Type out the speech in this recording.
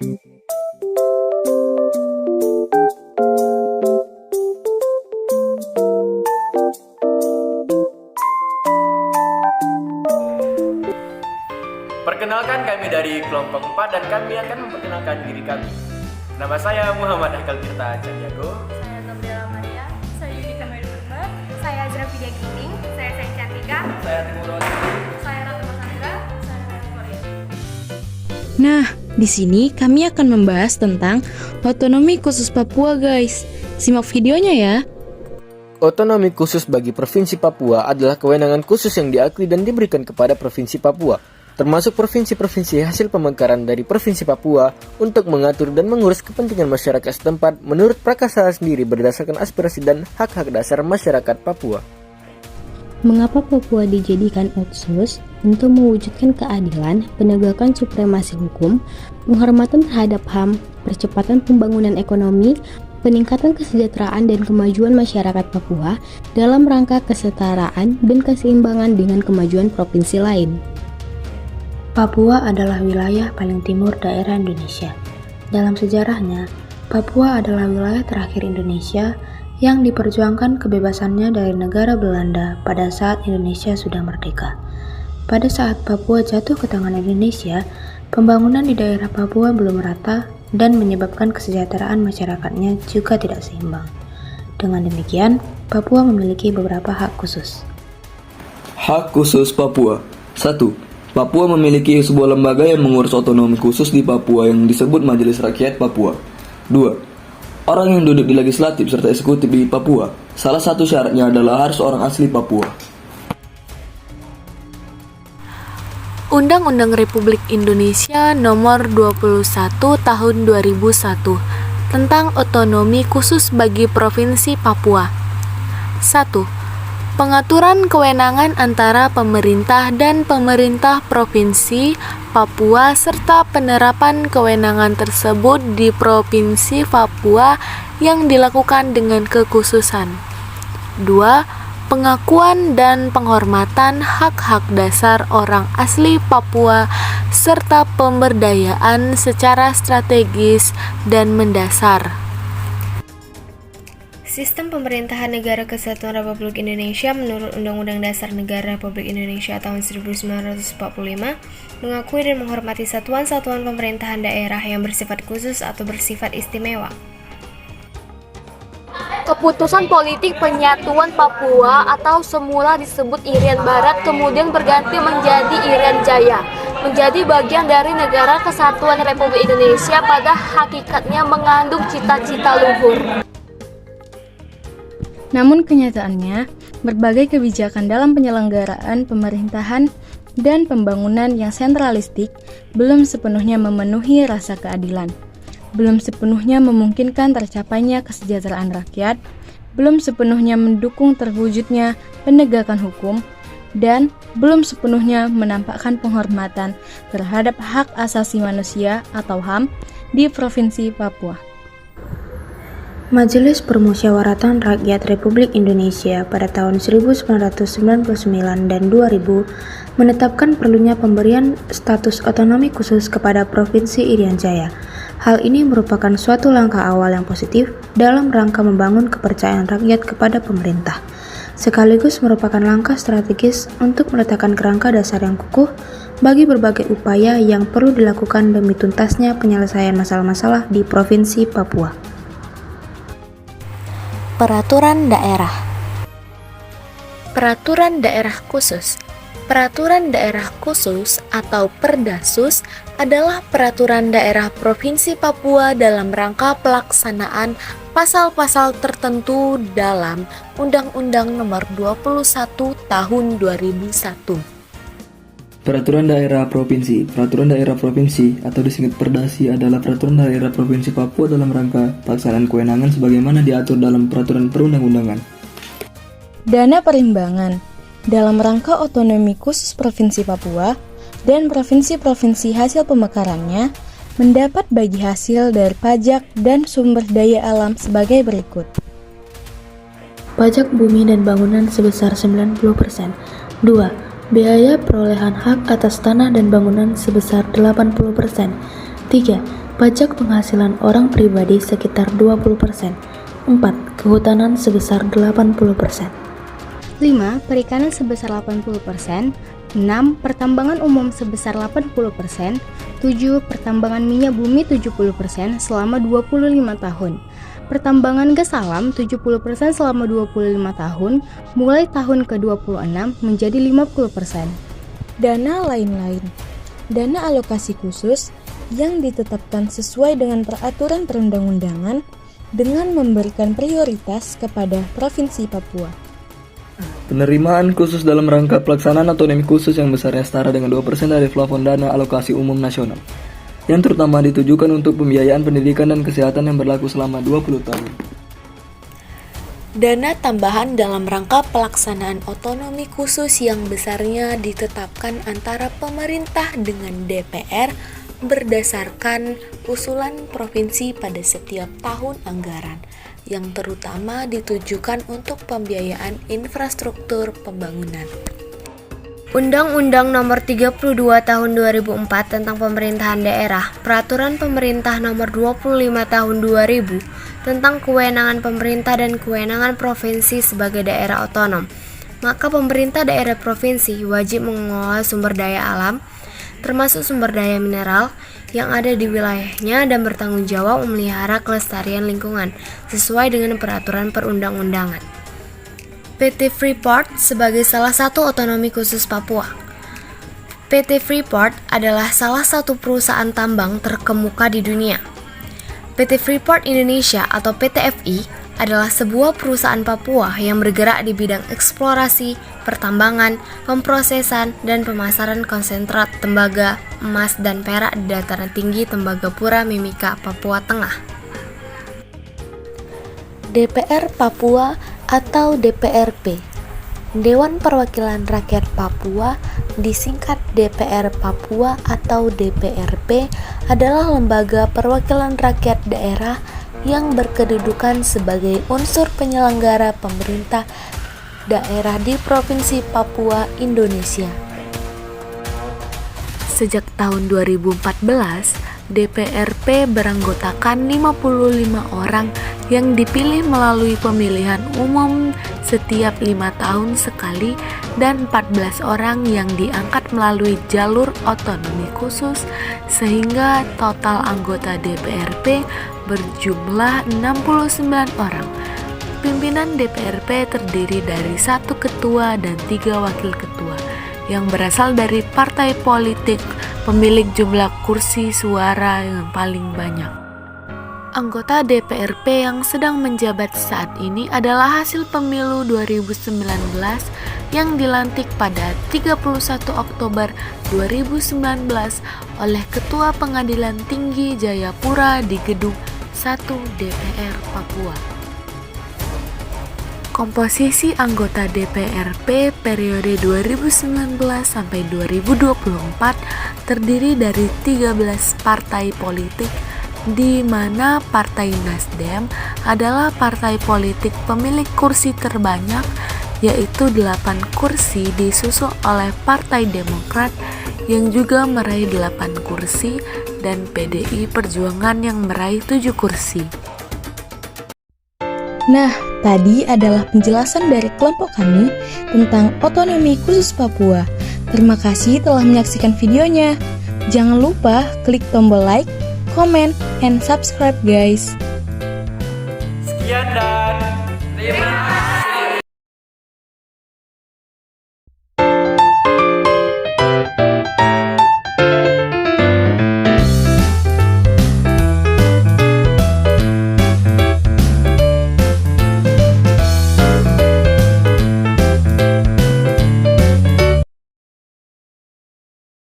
Perkenalkan, kami dari kelompok 4 dan kami akan memperkenalkan diri kami. Nama saya Muhammad Haikal Tirta Candiago. Saya Gabriela Maria. Saya Yudika Maidurba. Saya Azra Vidya Giting. Saya Cantika. Saya Timur Rodi. Saya Ratu Masandra. Saya Ratu Korea. Nah, di sini kami akan membahas tentang otonomi khusus Papua, guys. Simak videonya ya. Otonomi khusus bagi Provinsi Papua adalah kewenangan khusus yang diakui dan diberikan kepada Provinsi Papua, termasuk provinsi-provinsi hasil pemekaran dari Provinsi Papua untuk mengatur dan mengurus kepentingan masyarakat setempat menurut prakasa sendiri berdasarkan aspirasi dan hak-hak dasar masyarakat Papua. Mengapa Papua dijadikan otsus? Untuk mewujudkan keadilan, penegakan supremasi hukum, penghormatan terhadap HAM, percepatan pembangunan ekonomi, peningkatan kesejahteraan dan kemajuan masyarakat Papua dalam rangka kesetaraan dan keseimbangan dengan kemajuan provinsi lain. Papua adalah wilayah paling timur daerah Indonesia. Dalam sejarahnya, Papua adalah wilayah terakhir Indonesia yang diperjuangkan kebebasannya dari negara Belanda pada saat Indonesia sudah merdeka. Pada saat Papua jatuh ke tangan Indonesia, pembangunan di daerah Papua belum merata dan menyebabkan kesejahteraan masyarakatnya juga tidak seimbang. Dengan demikian, Papua memiliki beberapa hak khusus. Hak khusus Papua. 1. Papua memiliki sebuah lembaga yang mengurus otonomi khusus di Papua yang disebut Majelis Rakyat Papua. 2. Orang yang duduk di legislatif serta eksekutif di Papua, salah satu syaratnya adalah harus orang asli Papua. Undang-Undang Republik Indonesia Nomor 21 Tahun 2001 tentang otonomi khusus bagi Provinsi Papua. 1. Pengaturan kewenangan antara pemerintah dan pemerintah Provinsi Papua serta penerapan kewenangan tersebut di Provinsi Papua yang dilakukan dengan kekhususan. 2. Pengakuan dan penghormatan hak-hak dasar orang asli Papua serta pemberdayaan secara strategis dan mendasar. Sistem pemerintahan Negara Kesatuan Republik Indonesia menurut Undang-Undang Dasar Negara Republik Indonesia tahun 1945 mengakui dan menghormati satuan-satuan pemerintahan daerah yang bersifat khusus atau bersifat istimewa. Keputusan politik penyatuan Papua atau semula disebut Irian Barat kemudian berganti menjadi Irian Jaya, menjadi bagian dari Negara Kesatuan Republik Indonesia pada hakikatnya mengandung cita-cita luhur. Namun kenyataannya, berbagai kebijakan dalam penyelenggaraan pemerintahan dan pembangunan yang sentralistik belum sepenuhnya memenuhi rasa keadilan, belum sepenuhnya memungkinkan tercapainya kesejahteraan rakyat, belum sepenuhnya mendukung terwujudnya penegakan hukum, dan belum sepenuhnya menampakkan penghormatan terhadap hak asasi manusia atau HAM di Provinsi Papua. Majelis Permusyawaratan Rakyat Republik Indonesia pada tahun 1999 dan 2000 menetapkan perlunya pemberian status otonomi khusus kepada Provinsi Irian Jaya. Hal ini merupakan suatu langkah awal yang positif dalam rangka membangun kepercayaan rakyat kepada pemerintah, sekaligus merupakan langkah strategis untuk meletakkan kerangka dasar yang kukuh bagi berbagai upaya yang perlu dilakukan demi tuntasnya penyelesaian masalah-masalah di Provinsi Papua. Peraturan Daerah. Peraturan Daerah Khusus. Peraturan Daerah Khusus atau Perdasus adalah peraturan daerah Provinsi Papua dalam rangka pelaksanaan pasal-pasal tertentu dalam Undang-Undang Nomor 21 Tahun 2001. Peraturan Daerah Provinsi. Peraturan Daerah Provinsi atau disingkat Perdasi adalah peraturan daerah Provinsi Papua dalam rangka pelaksanaan kewenangan sebagaimana diatur dalam peraturan perundang-undangan. Dana perimbangan dalam rangka otonomi khusus Provinsi Papua dan provinsi-provinsi hasil pemekarannya mendapat bagi hasil dari pajak dan sumber daya alam sebagai berikut. Pajak bumi dan bangunan sebesar 90%. 2. Biaya perolehan hak atas tanah dan bangunan sebesar 80%. 3. Pajak penghasilan orang pribadi sekitar 20%. 4. Kehutanan sebesar 80%. 5. Perikanan sebesar 80%. 6. Pertambangan umum sebesar 80%. 7. Pertambangan minyak bumi 70% selama 25 tahun. Pertambangan gas alam 70% selama 25 tahun, mulai tahun ke-26 menjadi 50%. Dana lain-lain. Dana alokasi khusus yang ditetapkan sesuai dengan peraturan perundang-undangan dengan memberikan prioritas kepada Provinsi Papua. Penerimaan khusus dalam rangka pelaksanaan otonomi khusus yang besarnya setara dengan 2% dari plafon dana alokasi umum nasional, yang terutama ditujukan untuk pembiayaan pendidikan dan kesehatan yang berlaku selama 20 tahun. Dana tambahan dalam rangka pelaksanaan otonomi khusus yang besarnya ditetapkan antara pemerintah dengan DPR berdasarkan usulan provinsi pada setiap tahun anggaran, yang terutama ditujukan untuk pembiayaan infrastruktur pembangunan. Undang-Undang Nomor 32 Tahun 2004 tentang Pemerintahan Daerah, Peraturan Pemerintah Nomor 25 Tahun 2000 tentang kewenangan pemerintah dan kewenangan provinsi sebagai daerah otonom. Maka pemerintah daerah provinsi wajib mengelola sumber daya alam, termasuk sumber daya mineral yang ada di wilayahnya dan bertanggung jawab memelihara kelestarian lingkungan sesuai dengan peraturan perundang-undangan. PT Freeport sebagai salah satu otonomi khusus Papua. PT Freeport adalah salah satu perusahaan tambang terkemuka di dunia. PT Freeport Indonesia atau PT FI adalah sebuah perusahaan Papua yang bergerak di bidang eksplorasi, pertambangan, pemprosesan, dan pemasaran konsentrat tembaga, emas, dan perak di dataran tinggi Tembagapura Mimika, Papua Tengah. DPR Papua atau DPRP, Dewan Perwakilan Rakyat Papua, disingkat DPR Papua atau DPRP, adalah lembaga perwakilan rakyat daerah yang berkedudukan sebagai unsur penyelenggara pemerintah daerah di Provinsi Papua, Indonesia. Sejak tahun 2014, DPRP beranggotakan 55 orang yang dipilih melalui pemilihan umum setiap 5 tahun sekali dan 14 orang yang diangkat melalui jalur otonomi khusus, sehingga total anggota DPRP berjumlah 69 orang. Pimpinan DPRP terdiri dari 1 ketua dan 3 wakil ketua yang berasal dari partai politik pemilik jumlah kursi suara yang paling banyak. Anggota DPRP yang sedang menjabat saat ini adalah hasil pemilu 2019 yang dilantik pada 31 Oktober 2019 oleh Ketua Pengadilan Tinggi Jayapura di Gedung 1 DPR Papua. Komposisi anggota DPRP periode 2019 sampai 2024 terdiri dari 13 partai politik, di mana Partai Nasdem adalah partai politik pemilik kursi terbanyak, yaitu 8 kursi, disusul oleh Partai Demokrat yang juga meraih 8 kursi dan PDI Perjuangan yang meraih 7 kursi. Nah, tadi adalah penjelasan dari kelompok kami tentang otonomi khusus Papua. Terima kasih telah menyaksikan videonya. Jangan lupa klik tombol like, comment, and subscribe guys.